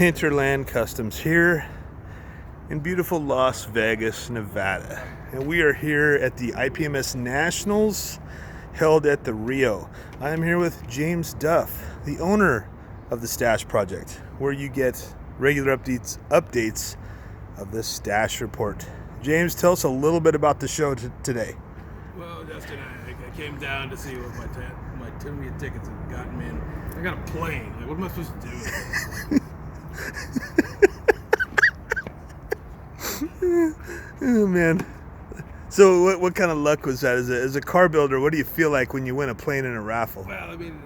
Hinterland Customs here in beautiful Las Vegas, Nevada. And we are here at the IPMS Nationals held at the Rio. I am here with James Duff, the owner of the Stash Project, where you get regular updates of the Stash Report. James, tell us a little bit about the show today. Well, Justin, I came down to see what my 10-minute tickets have gotten me in. I got a plane. Like, what am I supposed to do? Oh, man. So what kind of luck was that? As a car builder, what do you feel like when you win a plane in a raffle? Well, I mean,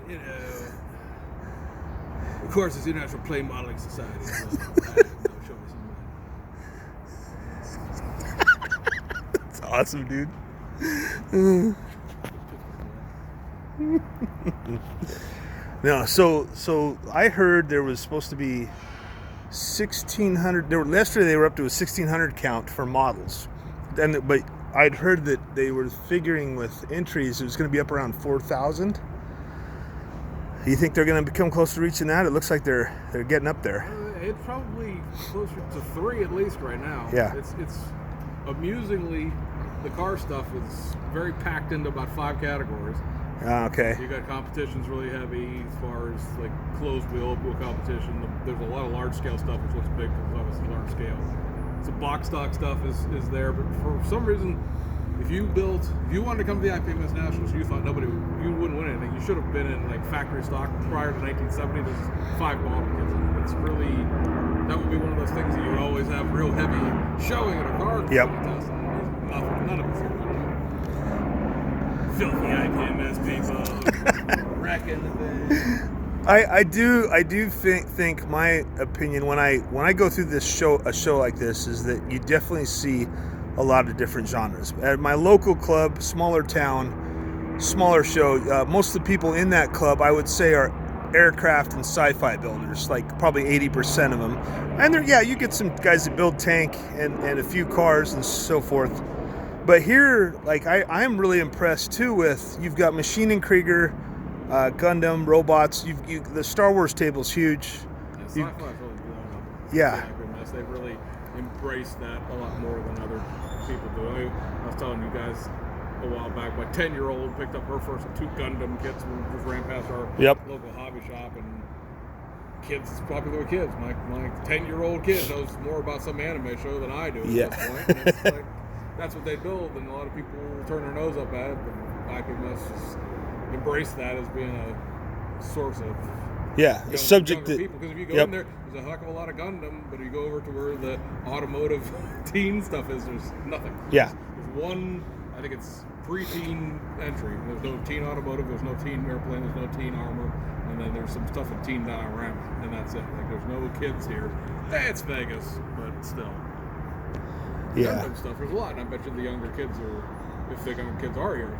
of course, it's the International Plane Modeling Society, so I have no choice. That's awesome, dude. No, so I heard there was supposed to be 1,600. Yesterday they were up to a 1,600 count for models, but I'd heard that they were figuring with entries it was going to be up around 4,000. Do you think they're going to become close to reaching that? It looks like they're getting up there. It's probably closer to 3 at least right now. Yeah. It's amusingly, the car stuff is very packed into about 5 categories. Okay. You got competitions really heavy as far as like closed wheel competition. There's a lot of large scale stuff which looks big because obviously large scale. So box stock stuff is there, but for some reason, if you wanted to come to the IPMS Nationals, you thought you wouldn't win anything. You should have been in like factory stock prior to 1970. There's 5 model kits. It's really, that would be one of those things that you would always have real heavy showing at a car contest, and none of it's here. Filthy IPMS people wrecking the thing. I do think my opinion when I go through a show like this is that you definitely see a lot of different genres. At my local club, smaller town, smaller show, most of the people in that club I would say are aircraft and sci-fi builders, like probably 80% of them. And you get some guys that build tank and a few cars and so forth. But here, like I'm really impressed too with, you've got Machine and Krieger, Gundam, robots. The Star Wars table's huge. Yeah, sci-fi's really blown up. Yeah. They've really embraced that a lot more than other people do. I was telling you guys a while back, my 10-year-old picked up her first 2 Gundam kits when we just ran past our local hobby shop, and kids, it's popular with kids. My 10-year-old kid knows more about some anime show than I do at this point. And it's like, that's what they build, and a lot of people turn their nose up at it, but IPMS just embrace that as being a source of subject that people. Because if you go in there's a heck of a lot of Gundam, but if you go over to where the automotive teen stuff is, there's nothing. Yeah. There's one, I think it's pre-teen entry. There's no teen automotive, there's no teen airplane, there's no teen armor, and then there's some stuff in teen diorama, and that's it. Like, there's no kids here. It's Vegas, but still. Yeah. Gundam stuff, there's a lot, and I bet you the younger kids if the younger kids are here,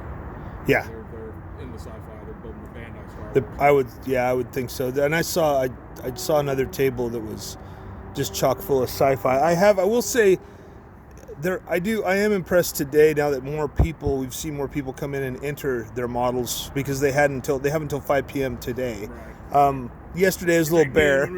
they're into sci-fi. They're building the Bandai Star Wars. I would think so. And I saw another table that was just chock full of sci-fi. I will say, I am impressed today now that we've seen more people come in and enter their models, because they have until 5 p.m. today. Right. Yesterday was a little bare.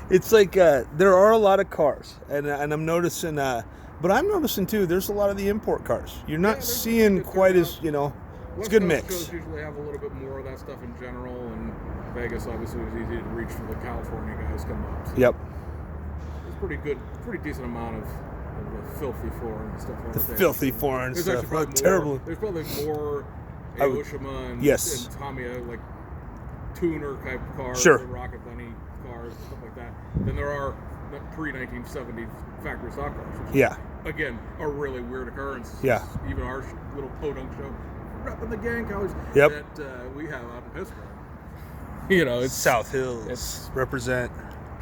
It's like there are a lot of cars, and I'm noticing, but I'm noticing too, there's a lot of the import cars. You're not seeing quite as, it's a good mix. Shows usually have a little bit more of that stuff in general, and Vegas obviously was easy to reach for the California guys coming up. So it's pretty decent amount of filthy foreign stuff. Filthy foreign stuff. Terrible. There's probably more Aoshima and Tamiya, like tuner type cars, the Rocket Bunny cars, and stuff like that, than there are pre-1970 factory stock cars. Which again, a really weird occurrence. Even our little podunk show, repping the gang colors that we have out in Pittsburgh. It's South Hills. Represent.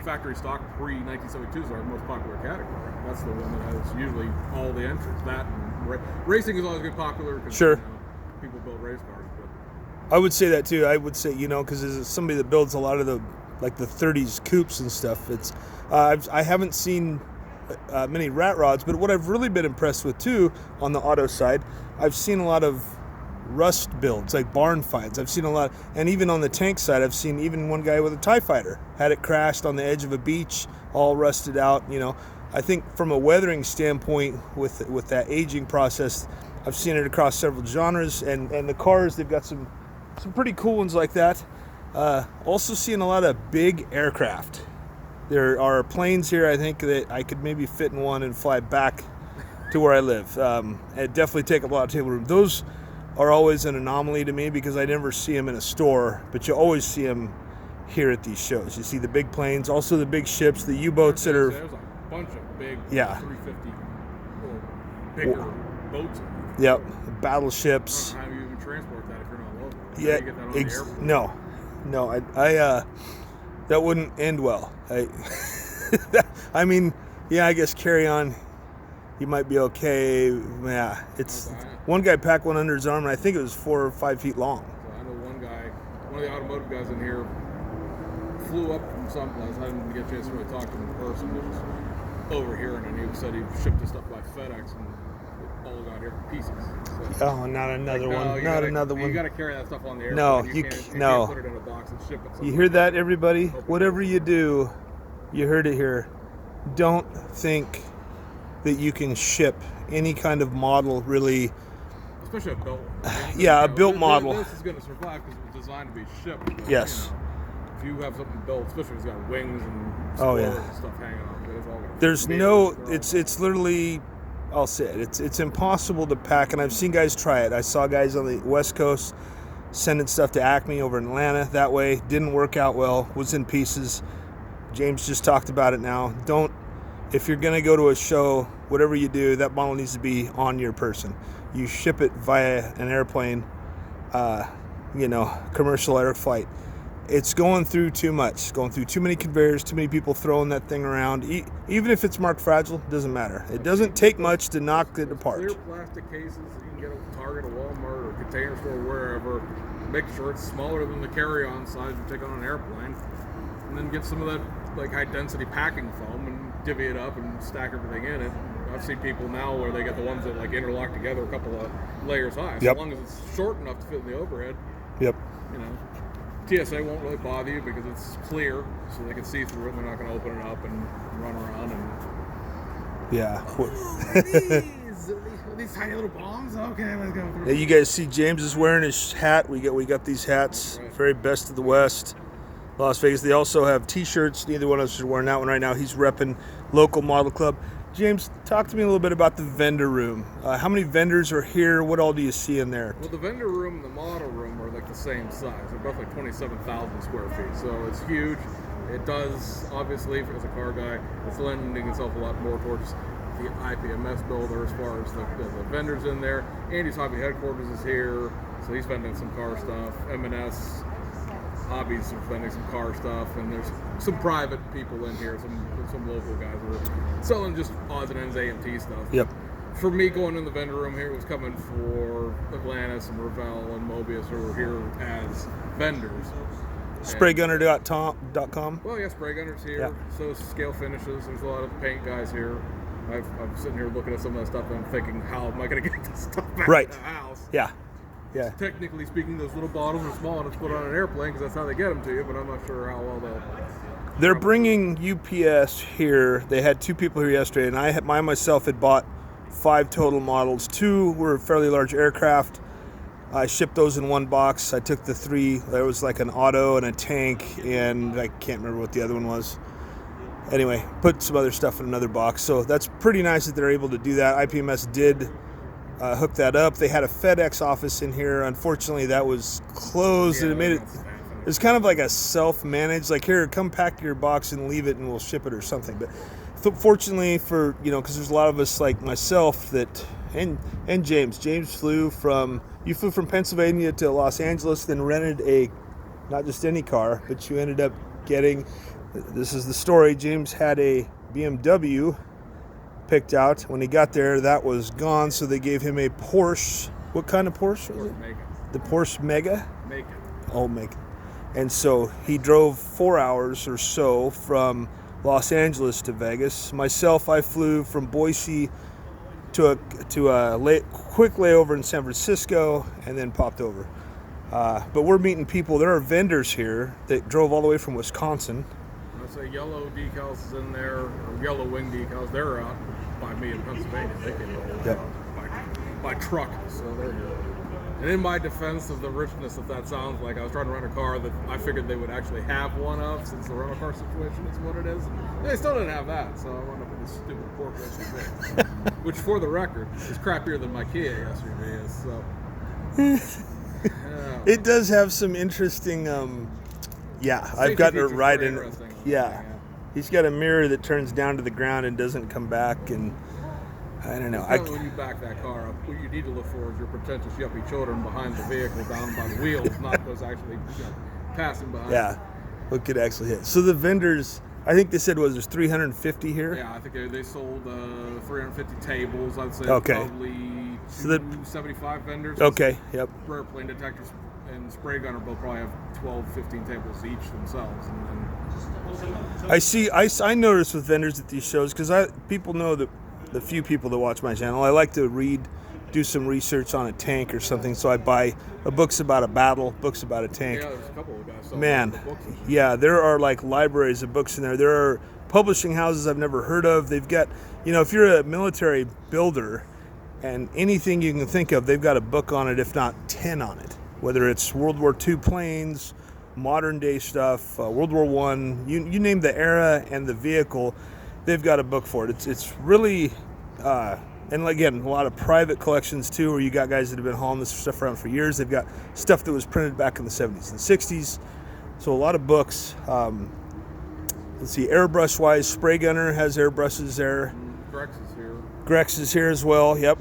Factory stock pre-1972 is our most popular category. That's the one that has usually all the entries. That and racing has always been popular because people build race cars. But I would say that too. I would say, because as somebody that builds a lot of the 30s coupes and stuff, it's I haven't seen many rat rods, but what I've really been impressed with too on the auto side, I've seen a lot of rust builds, like barn finds. I've seen a lot, and even on the tank side, I've seen even one guy with a TIE fighter had it crashed on the edge of a beach, all rusted out. I think from a weathering standpoint, with that aging process, I've seen it across several genres, and the cars, they've got some pretty cool ones like that. Also seeing a lot of big aircraft. There are planes here, I think, that I could maybe fit in one and fly back to where I live. It definitely take up a lot of table room. Those are always an anomaly to me because I never see them in a store, but you always see them here at these shows. You see the big planes, also the big ships, the U-boats that are... There's a bunch of big 350 or bigger boats. Yep, battleships. How do you even transport that if you're not local? Yeah, you get that on the airport? No, I that wouldn't end well. I mean, yeah, I guess carry on. You might be okay. Yeah, it's one guy packed one under his arm, and I think it was 4 or 5 feet long. So I know one of the automotive guys in here flew up from someplace. I didn't get a chance to really talk to him in person. He was over here, and he said he shipped his stuff by FedEx, and it all got here in pieces. So, oh, not another one. Not another one. You got to carry that stuff on the airplane. No, you can't put it in a box and ship it. You hear that, everybody? Whatever you do, you heard it here. Don't think that you can ship any kind of model, really. Especially a built one. Yeah, a built model. This is going to survive because it was designed to be shipped. Yes. If you have something built, especially if it's got wings and stuff hanging off it, it's all going to... There's no... It's literally... I'll say it. It's impossible to pack, and I've seen guys try it. I saw guys on the West Coast sending stuff to Acme over in Atlanta that way. Didn't work out well. Was in pieces. James just talked about it now. If you're going to go to a show, whatever you do, that model needs to be on your person. You ship it via an airplane, commercial air flight. It's going through too much. Going through too many conveyors, too many people throwing that thing around. Even if it's marked fragile, doesn't matter. It doesn't take much to knock it apart. Clear plastic cases that you can get at Target or Walmart or Container Store, wherever. Make sure it's smaller than the carry-on size you take on an airplane. And then get some of that high-density packing foam and divvy it up and stack everything in it. I've seen people now where they get the ones that interlock together a couple of layers high. So as long as it's short enough to fit in the overhead. Yep. TSA won't really bother you because it's clear, so they can see through it. They're not going to open it up and run around and... Yeah. These tiny little bombs? Okay, let's go through. Yeah, you guys see James is wearing his hat. We got these hats. Right. Very best of the West. Las Vegas. They also have T-shirts. Neither one of us is wearing that one right now. He's repping local model club. James, talk to me a little bit about the vendor room. How many vendors are here? What all do you see in there? Well, the vendor room and the model room are the same size. They're both 27,000 square feet, so it's huge. It does, obviously, as a car guy, it's lending itself a lot more towards the IPMS builder as far as the vendors in there. Andy's Hobby Headquarters is here, so he's vending some car stuff. M&S Hobbies are vending some car stuff, and there's some private people in here, some local guys who are selling just odds and ends AMT stuff. Yep. For me, going in the vendor room here was coming for Atlantis and Revell and Mobius, who are here as vendors. Spraygunner.com. Well, yeah, Spray Gunner's here. Yeah. So is Scale Finishes. There's a lot of paint guys here. I'm sitting here looking at some of that stuff, and I'm thinking, how am I going to get this stuff back to the house? Yeah. Yeah. Technically speaking, those little bottles are small enough to put on an airplane because that's how they get them to you, but I'm not sure how well they'll... They're bringing UPS here. They had 2 people here yesterday, and I myself had bought 5 total models. 2 were fairly large aircraft. I shipped those in one box. I took the 3. There was like an auto and a tank, and I can't remember what the other one was. Anyway, put some other stuff in another box. So that's pretty nice that they're able to do that. IPMS did hook that up. They had a FedEx office in here. Unfortunately, that was closed, and it made it... It's kind of like a self-managed, like, here, come pack your box and leave it and we'll ship it or something. But fortunately for, because there's a lot of us like myself that, and James flew from Pennsylvania to Los Angeles, then rented not just any car, but you ended up getting, this is the story, James had a BMW picked out. When he got there, that was gone, so they gave him a Porsche. What kind of Porsche was it? Mega. The Porsche Mega? Mega. Oh, Mega. And so he drove 4 hours or so from Los Angeles to Vegas. Myself, I flew from Boise to a quick layover in San Francisco, and then popped over. But we're meeting people. There are vendors here that drove all the way from Wisconsin. I say yellow decals is in there, or yellow wing decals. They're out by me in Pennsylvania. They came over by truck, so they're good. And in my defense of the richness that sounds like, I was trying to rent a car that I figured they would actually have one of, since the rental car situation is what it is. And they still didn't have that, so I wound up with this stupid Porsche SUV, which, for the record, is crappier than my Kia SUV is. So. It does have some interesting. I've gotten a ride in. Yeah, he's got a mirror that turns down to the ground and doesn't come back, and I don't know. When you back that car up, what you need to look for is your pretentious yuppie children behind the vehicle, down by the wheels, not those actually passing behind. Yeah, what could actually hit. So the vendors, I think they said there's 350 here. Yeah, I think they sold 350 tables. I'd say probably 275 vendors. Okay, yep. Rare plane detectors and spray gunner will probably have 12, 15 tables each themselves. And then I notice with vendors at these shows, because people know that the few people that watch my channel, I like to do some research on a tank or something. So I buy books about a battle, books about a tank. Yeah, there's a couple of guys. Man, yeah, there are like libraries of books in there. There are publishing houses I've never heard of. They've got, if you're a military builder, and anything you can think of, they've got a book on it, if not 10 on it. Whether it's World War II planes, modern day stuff, World War I, you name the era and the vehicle, they've got a book for it. It's really, and again, a lot of private collections too, where you got guys that have been hauling this stuff around for years. They've got stuff that was printed back in the 70s and 60s. So a lot of books. Let's see, airbrush wise, Spray Gunner has airbrushes there. Grex is here as well. Yep.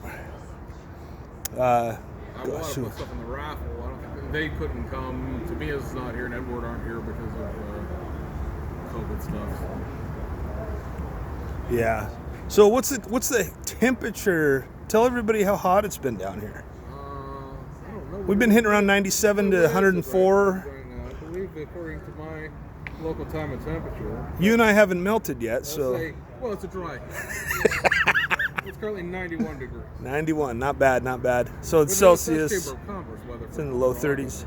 I want to put stuff in the raffle. I don't think they couldn't come. Tamiya's not here, and Edward aren't here because of COVID stuff. Yeah. So what's the temperature? Tell everybody how hot it's been down here. I don't know. We've been hitting around 97 to 104. Right now. I believe, according to my local time and temperature. You and I haven't melted yet, so. It's a dry. It's currently 91 degrees. 91, not bad. So it's Celsius. It's in the low 30s. It's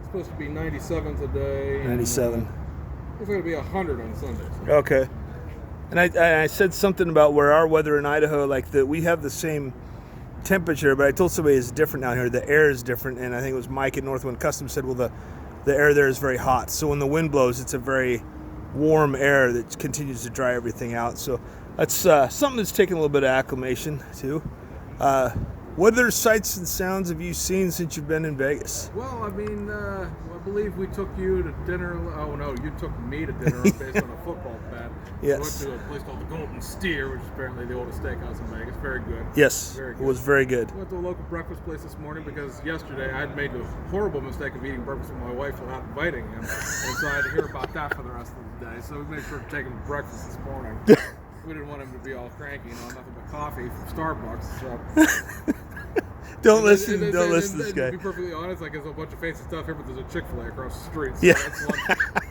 supposed to be 97 today. 97. It's going to be 100 on Sunday. Okay. And I said something about where our weather in Idaho, we have the same temperature, but I told somebody it's different down here. The air is different, and I think it was Mike at Northwind Custom said, well, the air there is very hot. So when the wind blows, it's a very warm air that continues to dry everything out. So that's something that's taken a little bit of acclimation too. What other sights and sounds have you seen since you've been in Vegas? Well, I mean, I believe we took you to dinner. Oh no, you took me to dinner based on a football bet. Yes. We went to a place called the Golden Steer, which is apparently the oldest steakhouse in Vegas. Very good. Yes, very good. It was very good. We went to a local breakfast place this morning because yesterday I had made the horrible mistake of eating breakfast with my wife without inviting him, and so I had to hear about that for the rest of the day. So we made sure to take him to breakfast this morning. We didn't want him to be all cranky, nothing but coffee from Starbucks. So. Don't listen to this guy. To be perfectly honest, there's a bunch of fancy stuff here, but there's a Chick-fil-A across the street. So yeah.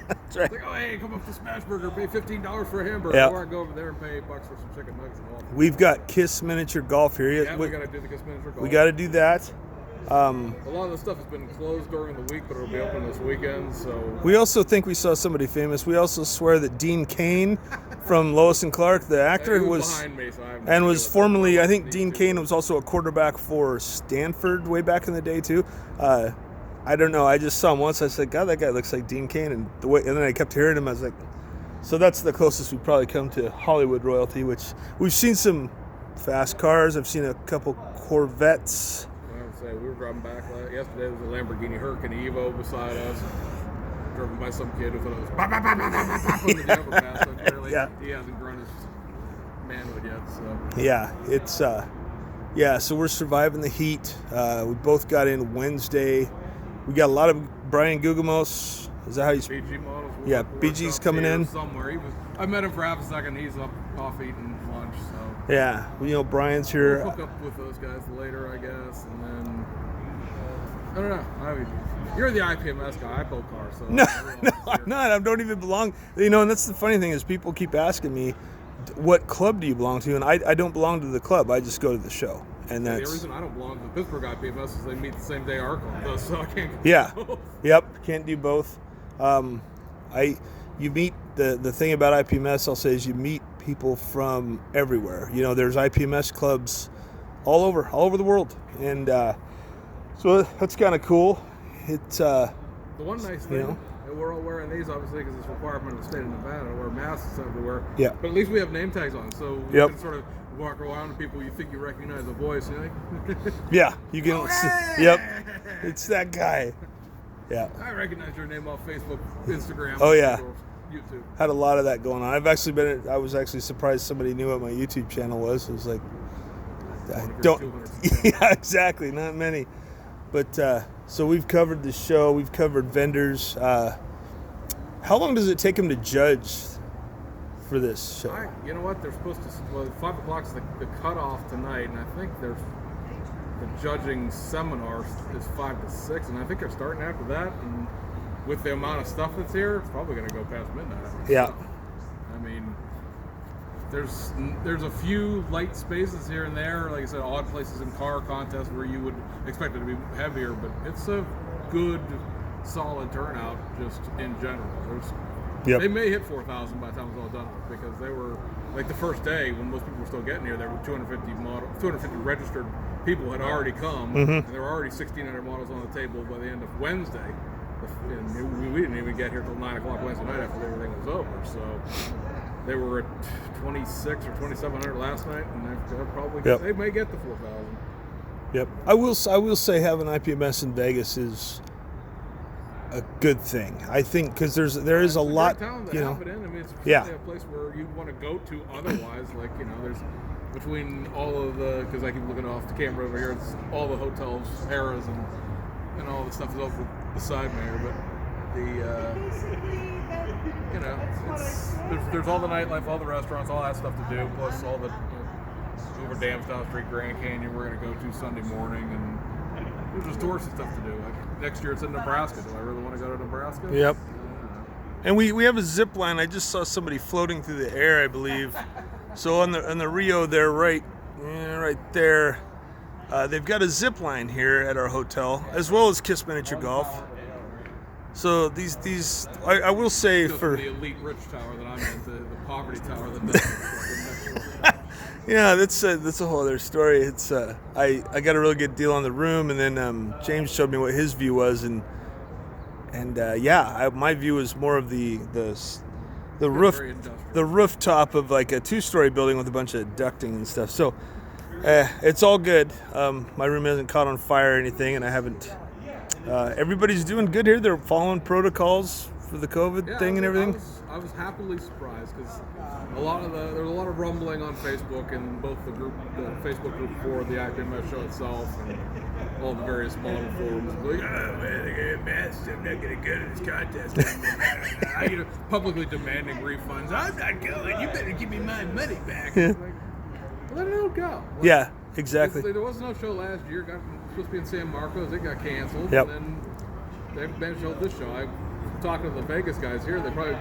That's right. It's like, oh, hey, come up to Smashburger, pay $15 for a hamburger. Yep. Or I go over there and pay $8 for some chicken nuggets and all. We've got Kiss Miniature Golf here. Yeah, we got to do the Kiss Miniature Golf. We got to do that. A lot of the stuff has been closed during the week, but it'll be open this weekend. So we also think we saw somebody famous. We also swear that Dean Cain from Lois and Clark, the actor, was behind me, so and was formerly. I think Dean Cain was also a quarterback for Stanford way back in the day too. I don't know. I just saw him once. I said, "God, that guy looks like Dean Cain," and then I kept hearing him. I was like, "So that's the closest we've probably come to Hollywood royalty." Which we've seen some fast cars. I've seen a couple Corvettes. We were driving back yesterday. There was a Lamborghini Huracan Evo beside us, driven by some kid who thought it was when the jumper passed. So clearly he hasn't grown his manhood yet. So yeah, it's so we're surviving the heat. We both got in Wednesday. We got a lot of Brian Gugamos. Is that how he's? BG models. Yeah, BG's coming in somewhere. I met him for half a second. He's up off eating lunch. So yeah, Brian's here. We'll hook up with those guys later, I guess, and then I don't know. I mean, you're the IPMS guy. I build cars, so no, I'm not. I don't even belong. And that's the funny thing is people keep asking me, what club do you belong to? And I don't belong to the club. I just go to the show. And The that's reason I don't belong to the Pittsburgh IPMS is they meet the same day our club does, so I can't go both. Yep, can't do both. You meet the thing about IPMS, I'll say, is you meet people from everywhere. You know, there's IPMS clubs all over the world, and so that's kind of cool. It's the one nice thing. We're all wearing these, obviously, because it's a requirement of the state of Nevada to wear masks everywhere. Yeah. But at least we have name tags on, so you can sort of walk around to people you think you recognize the voice. You know? Yeah, you can. Yep, it's that guy. Yeah. I recognize your name off Facebook, Instagram. Oh yeah. YouTube. Had a lot of that going on. I was actually surprised somebody knew what my YouTube channel was. It was like, I don't. Yeah, exactly. Not many. But so we've covered the show. We've covered vendors. How long does it take them to judge for this show? You know what? They're supposed to. Well, 5 o'clock is the cutoff tonight, and I think there's the judging seminar is 5 to 6, and I think they're starting after that. And with the amount of stuff that's here, it's probably going to go past midnight. Yeah. I mean, there's a few light spaces here and there, like I said, odd places in car contests where you would expect it to be heavier, but it's a good, solid turnout just in general. They may hit 4,000 by the time it's all done, because they were, like the first day when most people were still getting here, there were 250 registered people had already come, and there were already 1,600 models on the table by the end of Wednesday. And we didn't even get here till 9 o'clock Wednesday night after everything was over. So they were at 26 or 2,700 last night, and they'll probably they may get to 4,000. Yep. I will say having IPMS in Vegas is a good thing. I think because there is a lot. Town to have it in. I mean, it's a place where you want to go to otherwise. Like, you know, there's between all of the, because I keep looking off the camera over here, it's all the hotels, Harrah's, and all the stuff is over beside me here, but you know, there's all the nightlife, all the restaurants, all that stuff to do, plus all the over Damstown Street, Grand Canyon we're going to go to Sunday morning, and there's just touristy stuff to do. Like next year it's in Nebraska. Do I really want to go to Nebraska? Yep. And we have a zip line. I just saw somebody floating through the air, I believe. So on the Rio there, right there. They've got a zip line here at our hotel, as well as Kiss Miniature Golf. So these I will say for the elite rich tower that I'm in, the poverty tower that doesn't. Yeah, that's a whole other story. It's I got a really good deal on the room, and then James showed me what his view was, and my view is more of the rooftop of like a 2-story building with a bunch of ducting and stuff. So. It's all good. My room hasn't caught on fire or anything, and I haven't. Everybody's doing good here. They're following protocols for the COVID thing and everything. I was happily surprised because there was a lot of rumbling on Facebook and both the Facebook group for the IPMS show itself and all the various model forums. Like, oh man, they get masks. I'm not gonna go to this contest. Publicly demanding refunds. I'm not going. You better give me my money back. Let it all go. Yeah, exactly. There was no show last year. It was supposed to be in San Marcos. It got canceled. Yep. And then they haven't been showed this show. I'm talking to the Vegas guys here. They probably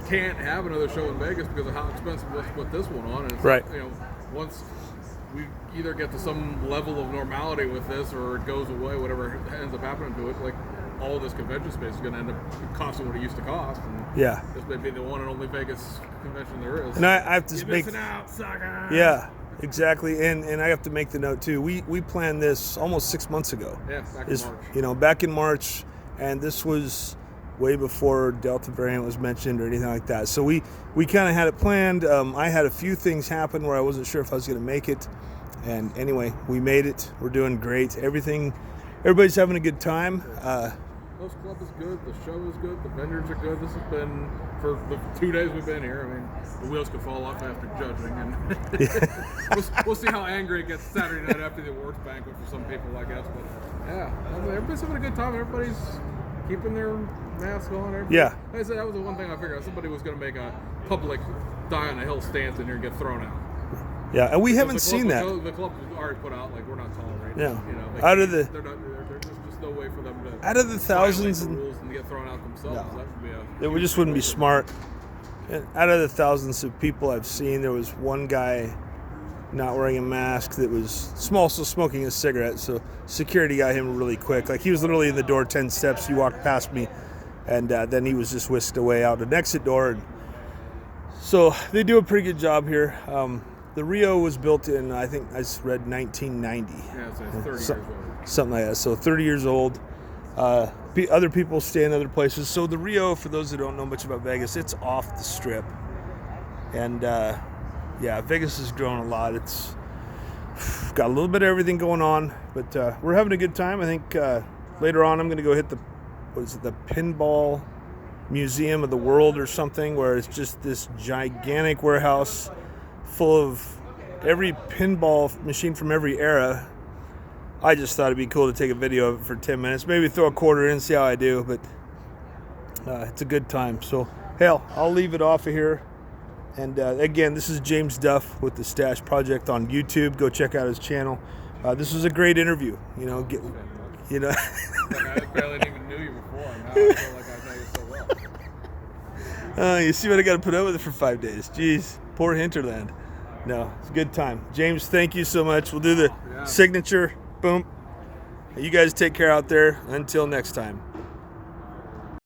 can't have another show in Vegas because of how expensive it was to put this one on. And it's right. Once we either get to some level of normality with this or it goes away, whatever ends up happening to it, like all of this convention space is going to end up costing what it used to cost. And this may be the one and only Vegas convention there is. And I have to make out, sucker. Yeah, exactly. And I have to make the note too. We planned this almost 6 months ago. Yeah, back in March. Back in March, and this was way before Delta variant was mentioned or anything like that. So we kind of had it planned. I had a few things happen where I wasn't sure if I was going to make it. And anyway, we made it. We're doing great. Everybody's having a good time. Host Club is good. The show is good. The vendors are good. This has been, for the 2 days we've been here, I mean, the wheels could fall off after judging. And we'll see how angry it gets Saturday night after the awards banquet for some people, I guess. But yeah, everybody's having a good time. Everybody's keeping their masks on. Yeah. Like I said, that was the one thing I figured out. Somebody was going to make a public die on a hill stance in here and get thrown out. Yeah, and we haven't seen that. The club has already put out, like, we're not tolerating. Yeah. There's just no way for them to out of the thousands and get thrown out themselves. No. That would be it just wouldn't be smart. And out of the thousands of people I've seen, there was one guy not wearing a mask that was also smoking a cigarette. So security got him really quick. Like, he was literally in the door 10 steps. He walked past me, and then he was just whisked away out an exit door. And so they do a pretty good job here. The Rio was built in, I think I read 1990. Yeah, it's 30 years old. Something like that. So 30 years old. Other people stay in other places. So the Rio, for those that don't know much about Vegas, it's off the Strip. And yeah, Vegas has grown a lot. It's got a little bit of everything going on, but we're having a good time. I think later on I'm going to go hit the Pinball Museum of the World or something, where it's just this gigantic warehouse full of every pinball machine from every era. I just thought it'd be cool to take a video of it for 10 minutes, maybe throw a quarter in, see how I do, but it's a good time. So, hell, I'll leave it off of here. And again, this is James Duff with the Stash Project on YouTube. Go check out his channel. This was a great interview. You know, I barely even knew you before. Now I feel like I know you so well. You see what I got to put up with it for 5 days. Jeez, poor hinterland. No, it's a good time. James, thank you so much. We'll do the signature. Boom. You guys take care out there. Until next time.